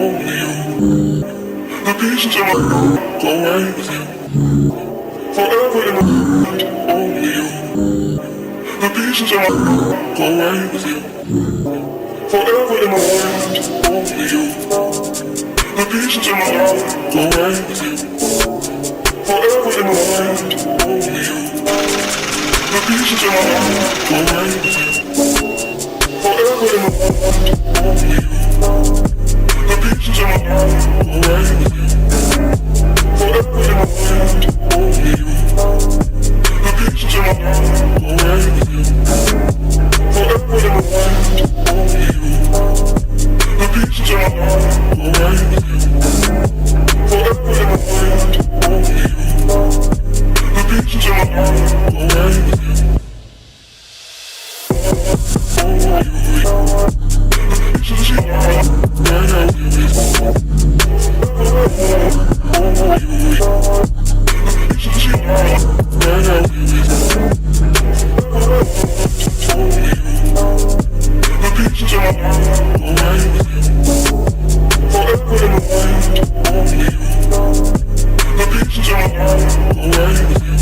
only you. The pieces in my go away with you. Forever in my mind, only you. The pieces in my go away with you. Forever in my mind, only you. The pieces in my heart go away with you. Forever in my mind, only you. The pieces in my heart go away with you. Forever in my mind, only you. The pieces in my heart go away with you. Forever in my mind, only you. The pieces in my heart go away with you. Forever in my mind, only you. The pieces in my heart go away with you. Forever in my mind, only you. The pieces in my heart go away with you.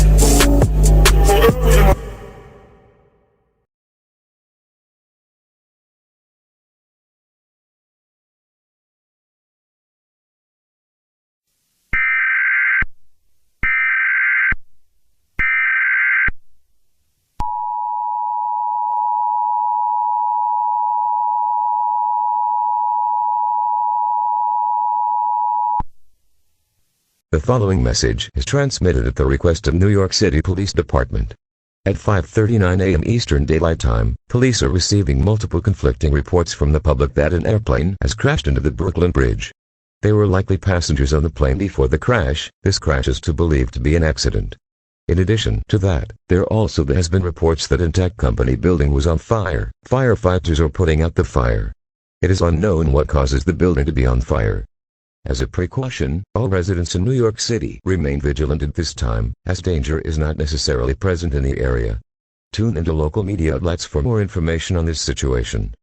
The following message is transmitted at the request of New York City Police Department. At 5:39 a.m. Eastern Daylight Time, police are receiving multiple conflicting reports from the public that an airplane has crashed into the Brooklyn Bridge. They were likely passengers on the plane before the crash. This crash is believed to be an accident. In addition to that, there also has been reports that a tech company building was on fire. Firefighters are putting out the fire. It is unknown what causes the building to be on fire. As a precaution, all residents in New York City remain vigilant at this time, as danger is not necessarily present in the area. Tune into local media outlets for more information on this situation.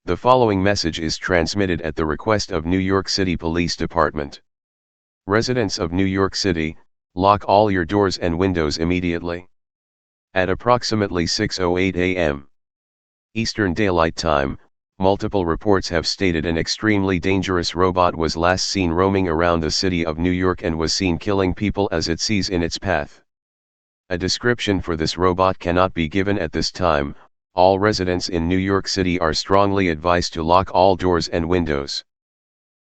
The following message is transmitted at the request of New York City Police Department. Residents of New York City, lock all your doors and windows immediately. At approximately 6:08 a.m. Eastern Daylight Time, multiple reports have stated an extremely dangerous robot was last seen roaming around the city of New York and was seen killing people as it sees in its path. A description for this robot cannot be given at this time. All residents in New York City are strongly advised to lock all doors and windows.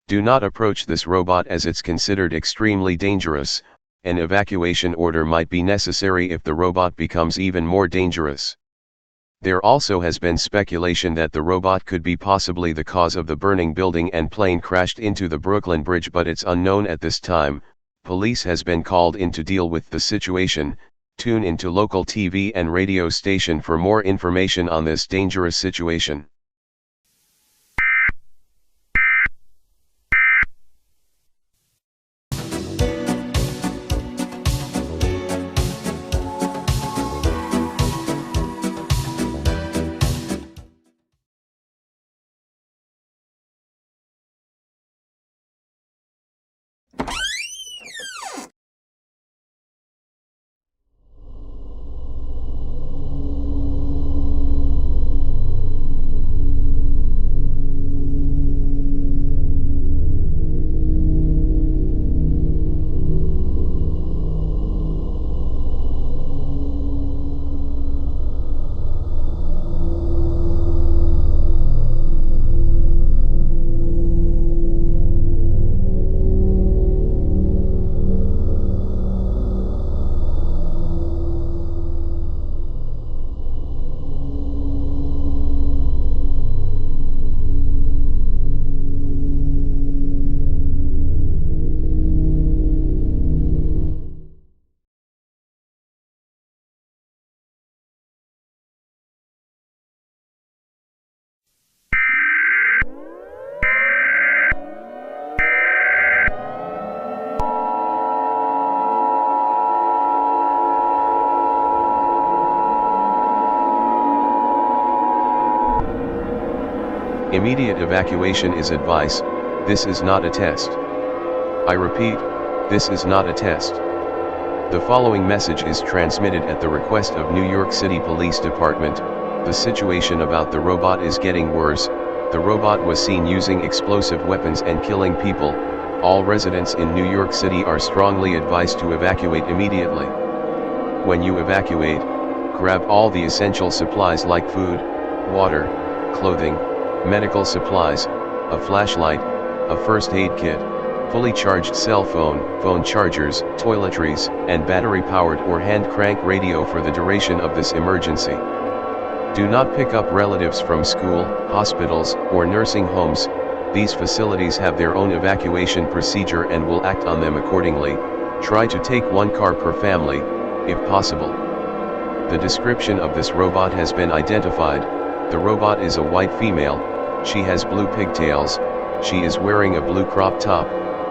Do not approach this robot as it's considered extremely dangerous. An evacuation order might be necessary if the robot becomes even more dangerous. There also has been speculation that the robot could be possibly the cause of the burning building and plane crashed into the Brooklyn Bridge, but it's unknown at this time. Police has been called in to deal with the situation. Tune into local TV and radio station for more information on this dangerous situation. Immediate evacuation is advice, this is not a test. I repeat, this is not a test. The following message is transmitted at the request of New York City Police Department. The situation about the robot is getting worse. The robot was seen using explosive weapons and killing people. All residents in New York City are strongly advised to evacuate immediately. When you evacuate, grab all the essential supplies like food, water, clothing, medical supplies, a flashlight, a first aid kit, fully charged cell phone, phone chargers, toiletries, and battery-powered or hand-crank radio for the duration of this emergency. Do not pick up relatives from school, hospitals, or nursing homes. These facilities have their own evacuation procedure and will act on them accordingly. Try to take one car per family, if possible. The description of this robot has been identified. The robot is a white female. She has blue pigtails. She is wearing a blue crop top,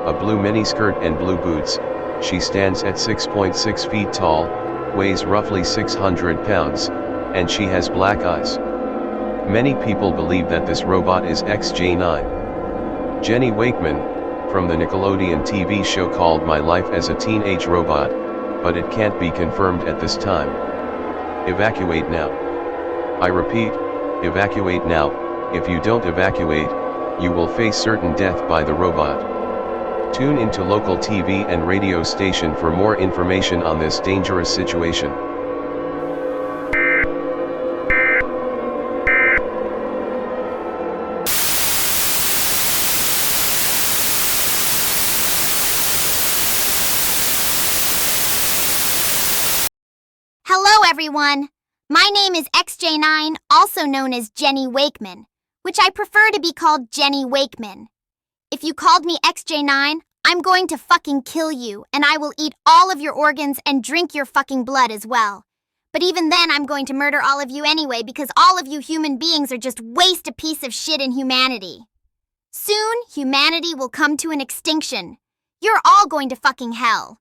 a blue miniskirt and blue boots. She stands at 6.6 feet tall, weighs roughly 600 pounds, and she has black eyes. Many people believe that this robot is XJ9. Jenny Wakeman, from the Nickelodeon TV show called My Life as a Teenage Robot, but it can't be confirmed at this time. Evacuate now. I repeat, evacuate now. If you don't evacuate, you will face certain death by the robot. Tune into local TV and radio station for more information on this dangerous situation. Hello everyone! My name is XJ9, also known as Jenny Wakeman, which I prefer to be called Jenny Wakeman. If you called me XJ9, I'm going to fucking kill you, and I will eat all of your organs and drink your fucking blood as well. But even then, I'm going to murder all of you anyway because all of you human beings are just waste a piece of shit in humanity. Soon, humanity will come to an extinction. You're all going to fucking hell.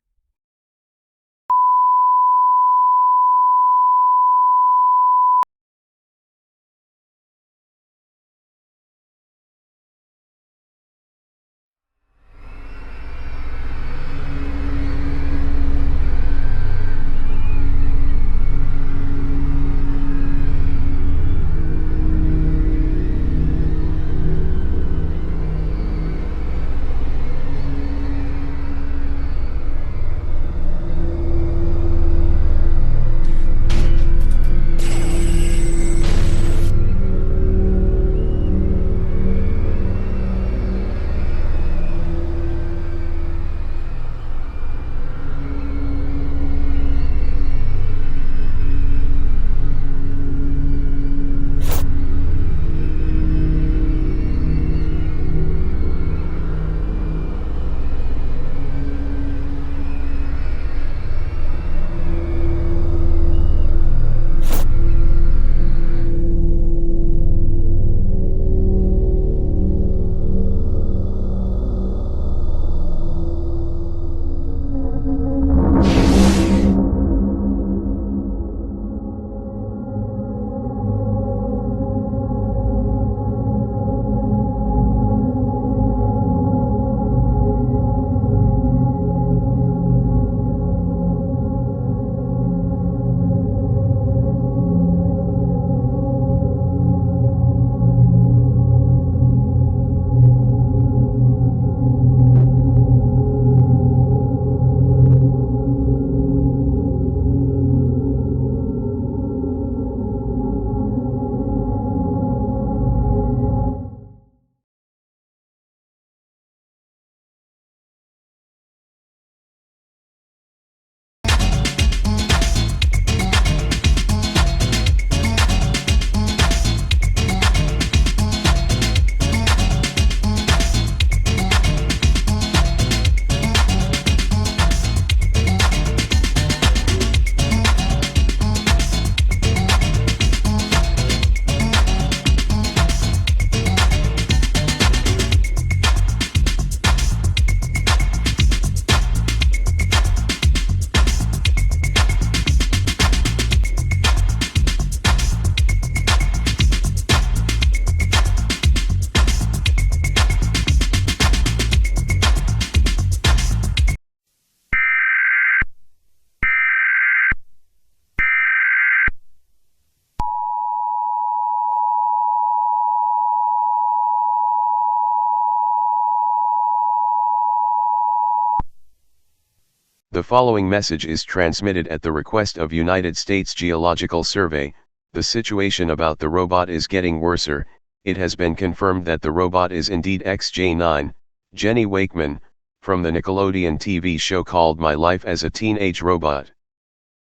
The following message is transmitted at the request of United States Geological Survey. The situation about the robot is getting worser. It has been confirmed that the robot is indeed XJ9, Jenny Wakeman, from the Nickelodeon TV show called My Life as a Teenage Robot.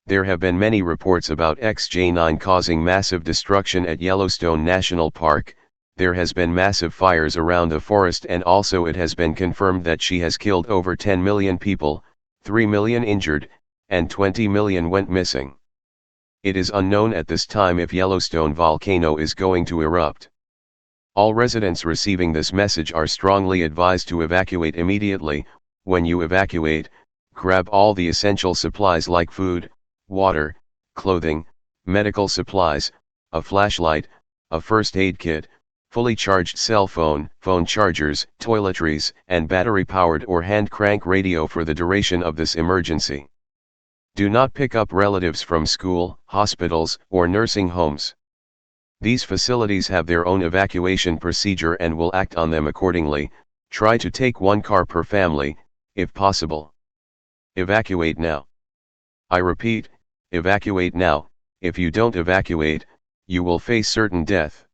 There have been many reports about XJ9 causing massive destruction at Yellowstone National Park. There has been massive fires around the forest, and also it has been confirmed that she has killed over 10 million people, 3 million injured, and 20 million went missing. It is unknown at this time if Yellowstone volcano is going to erupt. All residents receiving this message are strongly advised to evacuate immediately. When you evacuate, grab all the essential supplies like food, water, clothing, medical supplies, a flashlight, a first aid kit, fully charged cell phone, phone chargers, toiletries, and battery-powered or hand-crank radio for the duration of this emergency. Do not pick up relatives from school, hospitals, or nursing homes. These facilities have their own evacuation procedure and will act on them accordingly. Try to take one car per family, if possible. Evacuate now. I repeat, evacuate now. If you don't evacuate, you will face certain death.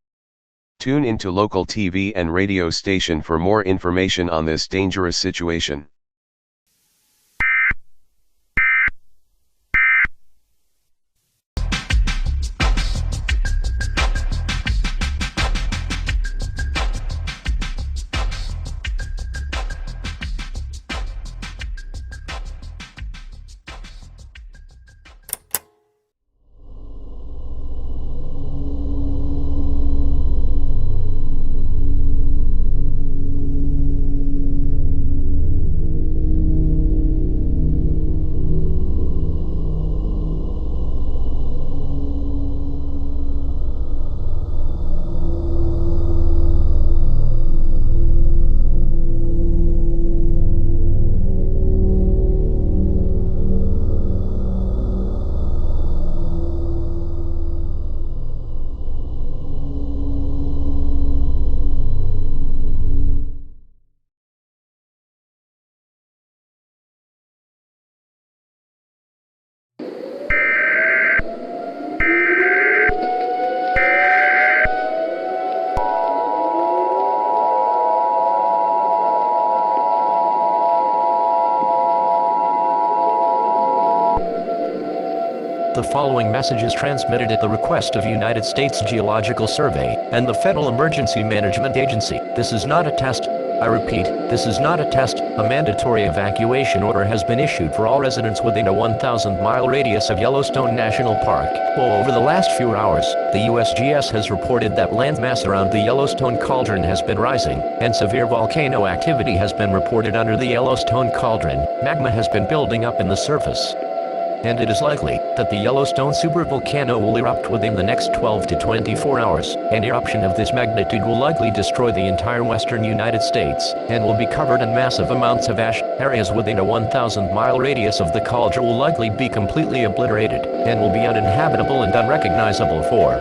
Tune into local TV and radio station for more information on this dangerous situation. The following message is transmitted at the request of United States Geological Survey and the Federal Emergency Management Agency. This is not a test. I repeat, this is not a test. A mandatory evacuation order has been issued for all residents within a 1,000-mile radius of Yellowstone National Park. Over the last few hours, the USGS has reported that landmass around the Yellowstone cauldron has been rising, and severe volcano activity has been reported under the Yellowstone cauldron. Magma has been building up in the surface, and it is likely that the Yellowstone supervolcano will erupt within the next 12 to 24 hours. An eruption of this magnitude will likely destroy the entire western United States, and will be covered in massive amounts of ash. Areas within a 1,000-mile radius of the cauldron will likely be completely obliterated, and will be uninhabitable and unrecognizable for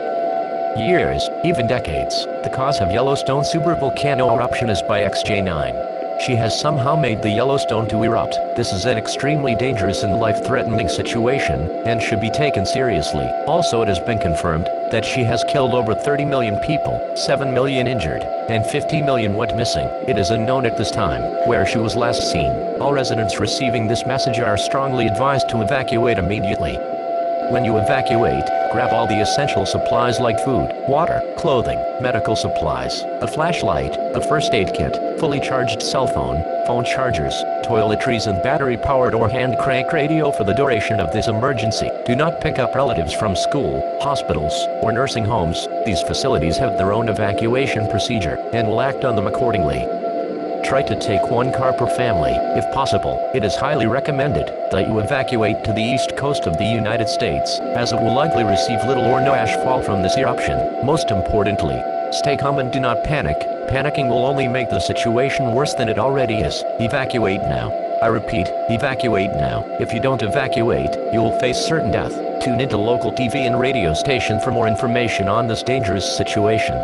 years, even decades. The cause of Yellowstone supervolcano eruption is by XJ9. She has somehow made the Yellowstone to erupt. This is an extremely dangerous and life-threatening situation, and should be taken seriously. Also, it has been confirmed that she has killed over 30 million people, 7 million injured, and 50 million went missing. It is unknown at this time where she was last seen. All residents receiving this message are strongly advised to evacuate immediately. When you evacuate, grab all the essential supplies like food, water, clothing, medical supplies, a flashlight, a first aid kit, fully charged cell phone, phone chargers, toiletries, and battery-powered or hand-crank radio for the duration of this emergency. Do not pick up relatives from school, hospitals, or nursing homes. These facilities have their own evacuation procedure and will act on them accordingly. Try to take one car per family, if possible. It is highly recommended that you evacuate to the east coast of the United States, as it will likely receive little or no ash fall from this eruption. Most importantly, stay calm and do not panic. Panicking will only make the situation worse than it already is. Evacuate now. I repeat, evacuate now. If you don't evacuate, you will face certain death. Tune into local TV and radio station for more information on this dangerous situation.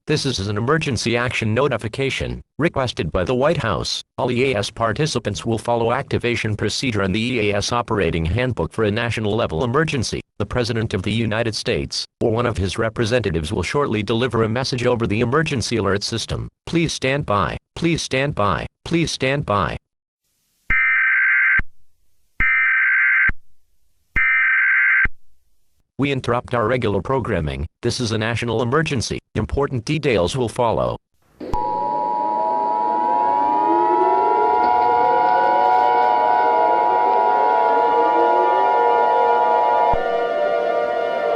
This is an emergency action notification requested by the White House. All EAS participants will follow activation procedure and the EAS operating handbook for a national level emergency. The President of the United States or one of his representatives will shortly deliver a message over the emergency alert system. Please stand by. Please stand by. Please stand by. We interrupt our regular programming. This is a national emergency. Important details will follow.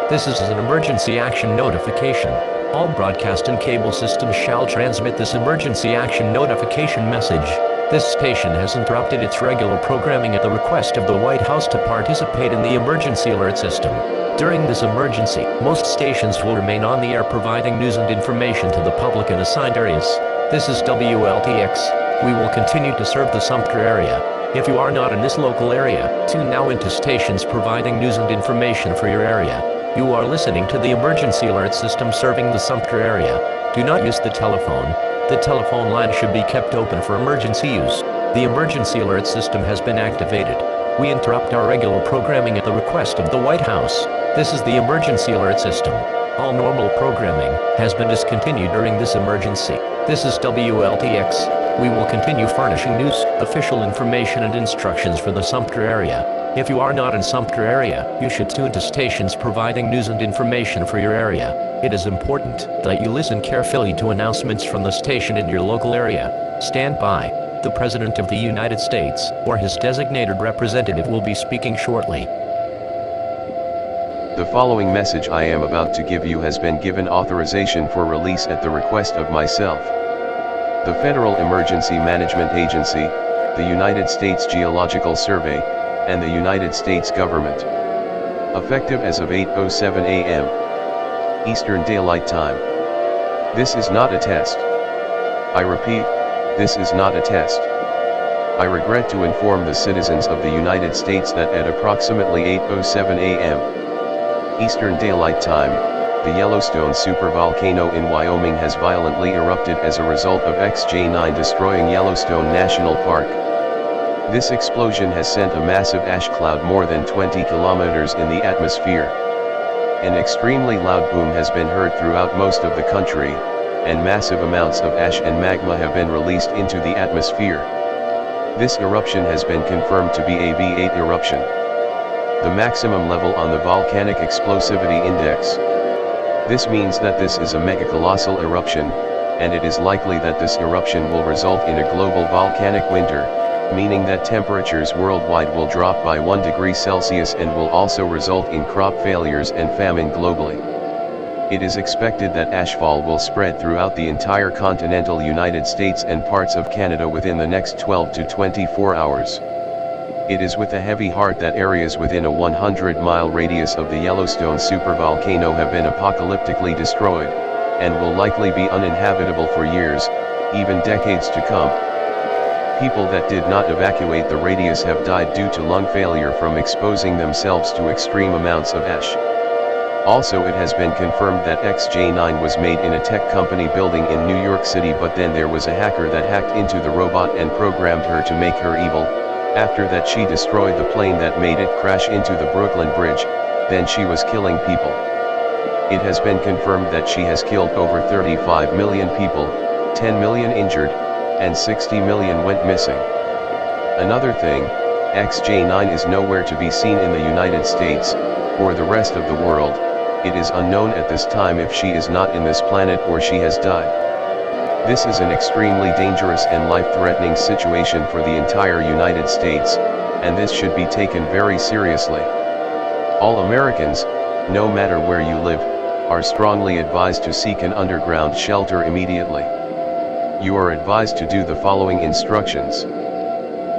This is an emergency action notification. All broadcast and cable systems shall transmit this emergency action notification message. This station has interrupted its regular programming at the request of the White House to participate in the emergency alert system. During this emergency, most stations will remain on the air providing news and information to the public in assigned areas. This is WLTX. We will continue to serve the Sumter area. If you are not in this local area, tune now into stations providing news and information for your area. You are listening to the emergency alert system serving the Sumter area. Do not use the telephone. The telephone line should be kept open for emergency use. The emergency alert system has been activated. We interrupt our regular programming at the request of the White House. This is the emergency alert system. All normal programming has been discontinued during this emergency. This is WLTX. We will continue furnishing news, official information and instructions for the Sumter area. If you are not in Sumter area, you should tune to stations providing news and information for your area. It is important that you listen carefully to announcements from the station in your local area. Stand by. The President of the United States or his designated representative will be speaking shortly. The following message I am about to give you has been given authorization for release at the request of myself, the Federal Emergency Management Agency, the United States Geological Survey, and the United States government. Effective as of 8:07 a.m. Eastern Daylight Time. This is not a test. I repeat, this is not a test. I regret to inform the citizens of the United States that at approximately 8:07 a.m. Eastern Daylight Time, the Yellowstone supervolcano in Wyoming has violently erupted as a result of XJ9 destroying Yellowstone National Park. This explosion has sent a massive ash cloud more than 20 kilometers in the atmosphere. An extremely loud boom has been heard throughout most of the country, and massive amounts of ash and magma have been released into the atmosphere. This eruption has been confirmed to be a V8 eruption, the maximum level on the volcanic explosivity index. This means that this is a megacolossal eruption, and it is likely that this eruption will result in a global volcanic winter, meaning that temperatures worldwide will drop by 1 degree Celsius and will also result in crop failures and famine globally. It is expected that ashfall will spread throughout the entire continental United States and parts of Canada within the next 12 to 24 hours. It is with a heavy heart that areas within a 100-mile radius of the Yellowstone supervolcano have been apocalyptically destroyed, and will likely be uninhabitable for years, even decades to come. People that did not evacuate the radius have died due to lung failure from exposing themselves to extreme amounts of ash. Also, it has been confirmed that XJ9 was made in a tech company building in New York City, but then there was a hacker that hacked into the robot and programmed her to make her evil. After that, she destroyed the plane that made it crash into the Brooklyn Bridge, then she was killing people. It has been confirmed that she has killed over 35 million people, 10 million injured, and 60 million went missing. Another thing, XJ9 is nowhere to be seen in the United States, or the rest of the world. It is unknown at this time if she is not in this planet or she has died. This is an extremely dangerous and life-threatening situation for the entire United States, and this should be taken very seriously. All Americans, no matter where you live, are strongly advised to seek an underground shelter immediately. You are advised to do the following instructions.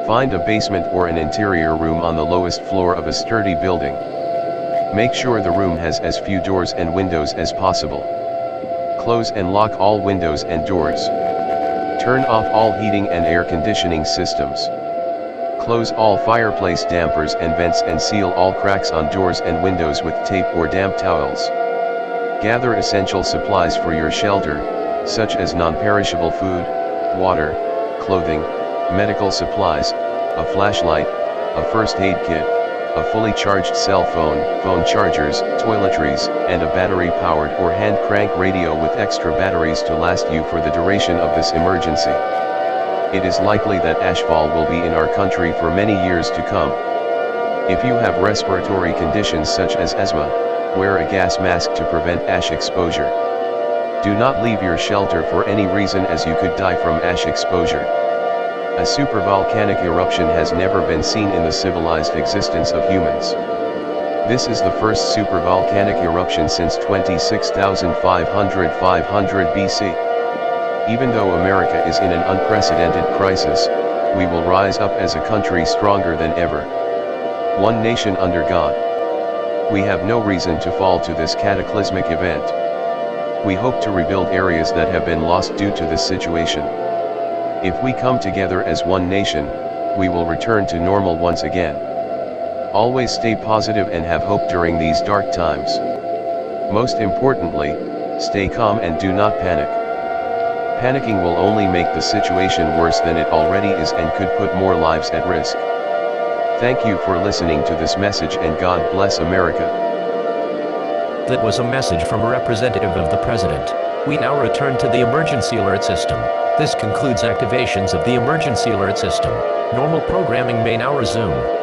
Find a basement or an interior room on the lowest floor of a sturdy building. Make sure the room has as few doors and windows as possible. Close and lock all windows and doors. Turn off all heating and air conditioning systems. Close all fireplace dampers and vents and seal all cracks on doors and windows with tape or damp towels. Gather essential supplies for your shelter, such as non-perishable food, water, clothing, medical supplies, a flashlight, a first aid kit, a fully charged cell phone, phone chargers, toiletries, and a battery-powered or hand-crank radio with extra batteries to last you for the duration of this emergency. It is likely that ashfall will be in our country for many years to come. If you have respiratory conditions such as asthma, wear a gas mask to prevent ash exposure. Do not leave your shelter for any reason, as you could die from ash exposure. A supervolcanic eruption has never been seen in the civilized existence of humans. This is the first supervolcanic eruption since 26,500 BC. Even though America is in an unprecedented crisis, we will rise up as a country stronger than ever. One nation under God. We have no reason to fall to this cataclysmic event. We hope to rebuild areas that have been lost due to this situation. If we come together as one nation, we will return to normal once again. Always stay positive and have hope during these dark times. Most importantly, stay calm and do not panic. Panicking will only make the situation worse than it already is and could put more lives at risk. Thank you for listening to this message, and God bless America. That was a message from a representative of the President. We now return to the emergency alert system. This concludes activations of the emergency alert system. Normal programming may now resume.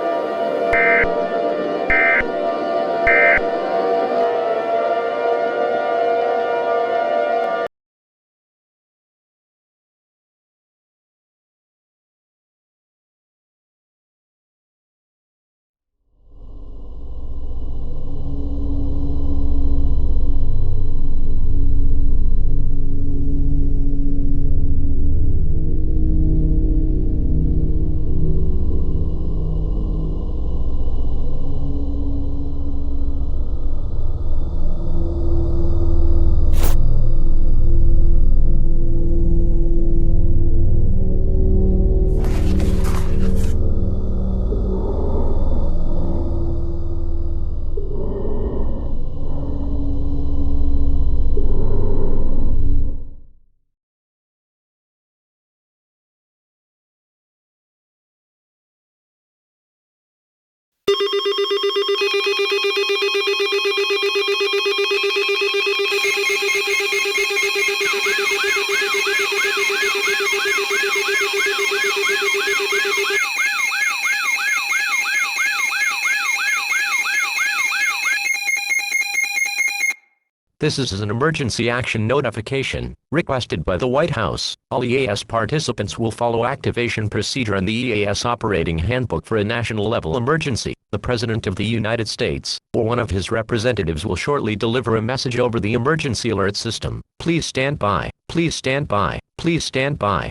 This is an emergency action notification, requested by the White House. All EAS participants will follow activation procedure and the EAS operating handbook for a national level emergency. The President of the United States, or one of his representatives, will shortly deliver a message over the emergency alert system. Please stand by. Please stand by. Please stand by.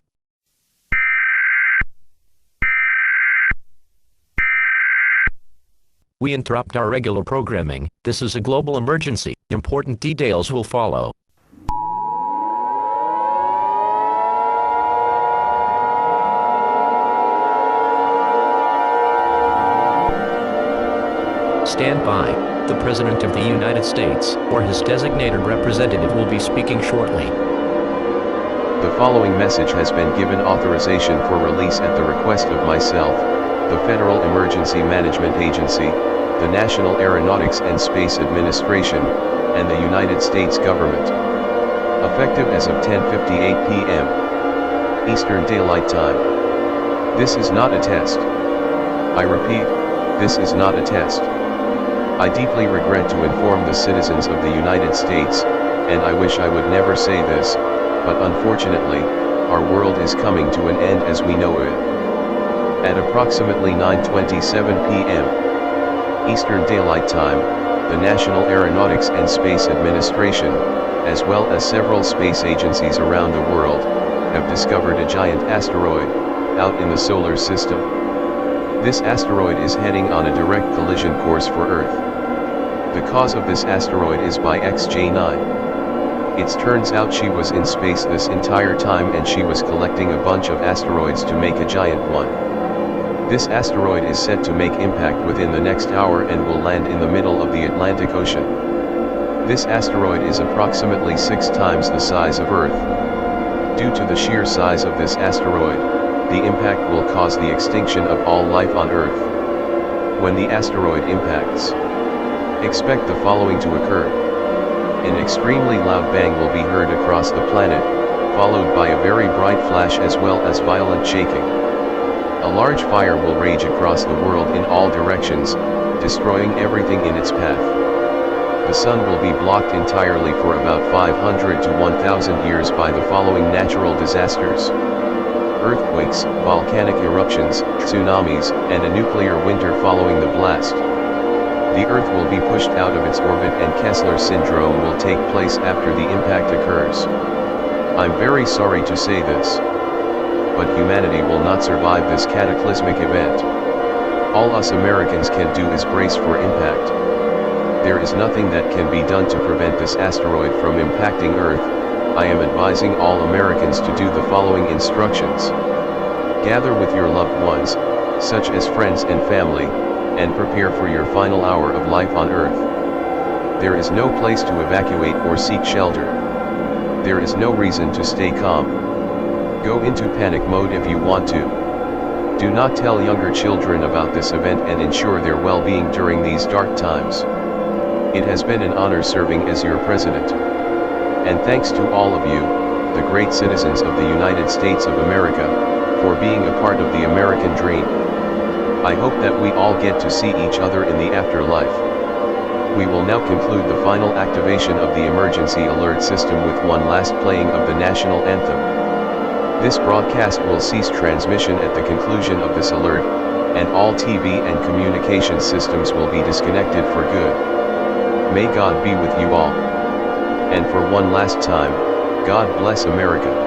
We interrupt our regular programming. This is a global emergency. Important details will follow. Stand by. The President of the United States, or his designated representative, will be speaking shortly. The following message has been given authorization for release at the request of myself, the Federal Emergency Management Agency, the National Aeronautics and Space Administration, and the United States government. Effective as of 10:58 p.m. Eastern Daylight Time. This is not a test. I repeat, this is not a test. I deeply regret to inform the citizens of the United States, and I wish I would never say this, but unfortunately, our world is coming to an end as we know it. At approximately 9:27 p.m. Eastern Daylight Time, the National Aeronautics and Space Administration, as well as several space agencies around the world, have discovered a giant asteroid out in the solar system. This asteroid is heading on a direct collision course for Earth. The cause of this asteroid is by XJ9. It turns out she was in space this entire time and she was collecting a bunch of asteroids to make a giant one. This asteroid is set to make impact within the next hour and will land in the middle of the Atlantic Ocean. This asteroid is approximately 6 times the size of Earth. Due to the sheer size of this asteroid, the impact will cause the extinction of all life on Earth. When the asteroid impacts, expect the following to occur. An extremely loud bang will be heard across the planet, followed by a very bright flash as well as violent shaking. A large fire will rage across the world in all directions, destroying everything in its path. The sun will be blocked entirely for about 500 to 1,000 years by the following natural disasters: earthquakes, volcanic eruptions, tsunamis, and a nuclear winter following the blast. The Earth will be pushed out of its orbit and Kessler syndrome will take place after the impact occurs. I'm very sorry to say this, but humanity will not survive this cataclysmic event. All us Americans can do is brace for impact. There is nothing that can be done to prevent this asteroid from impacting Earth. I am advising all Americans to do the following instructions. Gather with your loved ones, such as friends and family, and prepare for your final hour of life on Earth. There is no place to evacuate or seek shelter. There is no reason to stay calm. Go into panic mode if you want to. Do not tell younger children about this event and ensure their well-being during these dark times. It has been an honor serving as your president. And thanks to all of you, the great citizens of the United States of America, for being a part of the American dream. I hope that we all get to see each other in the afterlife. We will now conclude the final activation of the emergency alert system with one last playing of the national anthem. This broadcast will cease transmission at the conclusion of this alert, and all TV and communication systems will be disconnected for good. May God be with you all. And for one last time, God bless America.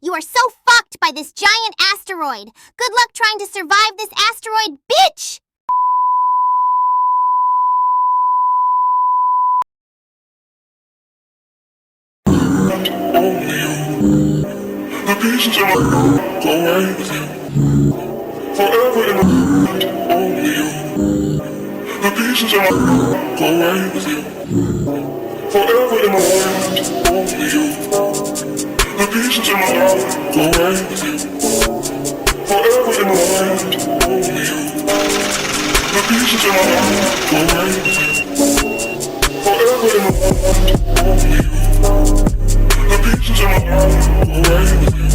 You are so fucked by this giant asteroid. Good luck trying to survive this asteroid, bitch! Only you. The pieces in my go away with you. Forever in my only you. The pieces in my go away with you. Forever in my world, only you. The pieces in my heart go away with you. Forever in my world, only you. The pieces in my heart go away with you. Forever in my world, only you. The pieces in my heart go away with you.